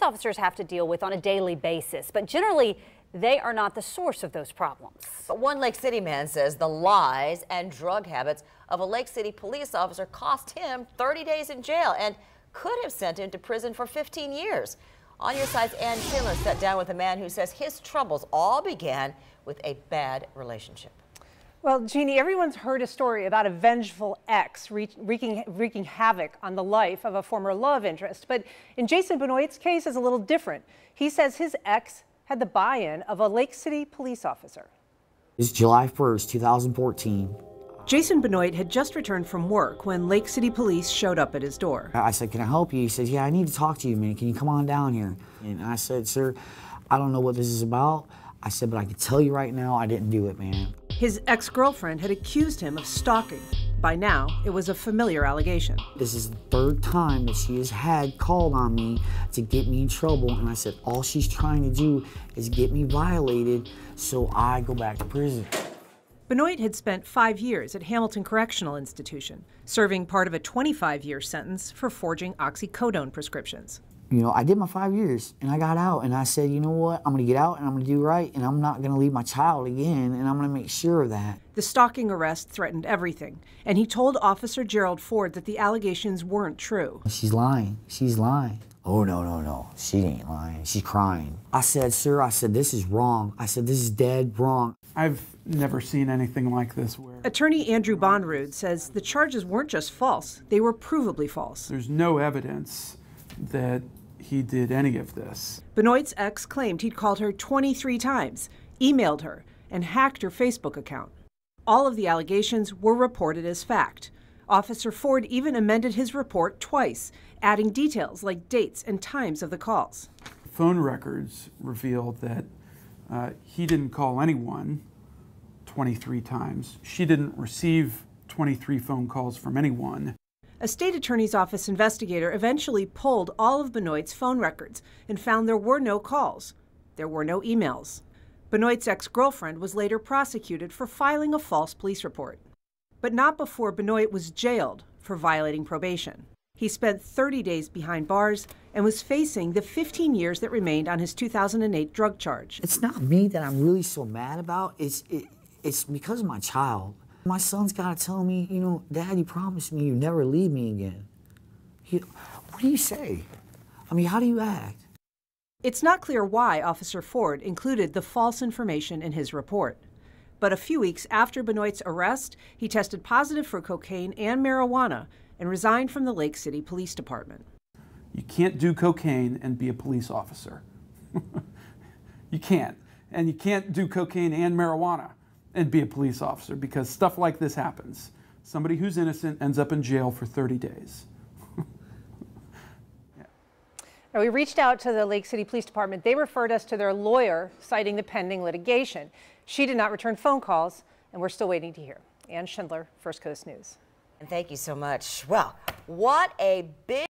police officers have to deal with on a daily basis, but generally they are not the source of those problems. But one Lake City man says the lies and drug habits of a Lake City police officer cost him 30 days in jail and could have sent him to prison for 15 years. On Your Side's Ann Schindler sat down with a man who says his troubles all began with a bad relationship. Well, Jeannie, everyone's heard a story about a vengeful ex wreaking havoc on the life of a former love interest. But in Jason Benoit's case, it's a little different. He says his ex had the buy-in of a Lake City police officer. It's July 1st, 2014. Jason Benoit had just returned from work when Lake City police showed up at his door. I said, "Can I help you?" He says, "Yeah, I need to talk to you a minute. Can you come on down here?" And I said, "Sir, I don't know what this is about." I said, "But I can tell you right now, I didn't do it, man." His ex-girlfriend had accused him of stalking. By now, it was a familiar allegation. This is the third time that she has had called on me to get me in trouble. And I said, all she's trying to do is get me violated so I go back to prison. Benoit had spent 5 years at Hamilton Correctional Institution, serving part of a 25-year sentence for forging oxycodone prescriptions. You know, I did my 5 years and I got out and I said, you know what, I'm gonna get out and I'm gonna do right and I'm not gonna leave my child again and I'm gonna make sure of that. The stalking arrest threatened everything, and he told Officer Gerald Ford that the allegations weren't true. She's lying, she's lying. Oh, no, she ain't lying, she's crying. I said, sir, I said, this is wrong. I said, this is dead wrong. I've never seen anything like this where... Attorney Andrew Bonrud says the charges weren't just false, they were provably false. There's no evidence that he did any of this. Benoit's ex claimed he'd called her 23 times, emailed her, and hacked her Facebook account. All of the allegations were reported as fact. Officer Ford even amended his report twice, adding details like dates and times of the calls. Phone records revealed that he didn't call anyone 23 times. She didn't receive 23 phone calls from anyone. A state attorney's office investigator eventually pulled all of Benoit's phone records and found there were no calls. There were no emails. Benoit's ex-girlfriend was later prosecuted for filing a false police report. But not before Benoit was jailed for violating probation. He spent 30 days behind bars and was facing the 15 years that remained on his 2008 drug charge. It's not me that I'm really so mad about. It's because of my child. My son's got to tell me, you know, Dad, you promised me you'd never leave me again. What do you say? I mean, how do you act? It's not clear why Officer Ford included the false information in his report. But a few weeks after Benoit's arrest, he tested positive for cocaine and marijuana and resigned from the Lake City Police Department. You can't do cocaine and be a police officer. You can't. And you can't do cocaine and marijuana and be a police officer because stuff like this happens. Somebody who's innocent ends up in jail for 30 days. Yeah. Now, we reached out to the Lake City Police Department. They referred us to their lawyer, citing the pending litigation. She did not return phone calls, and we're still waiting to hear. Ann Schindler, First Coast News. And thank you so much. Well, what a big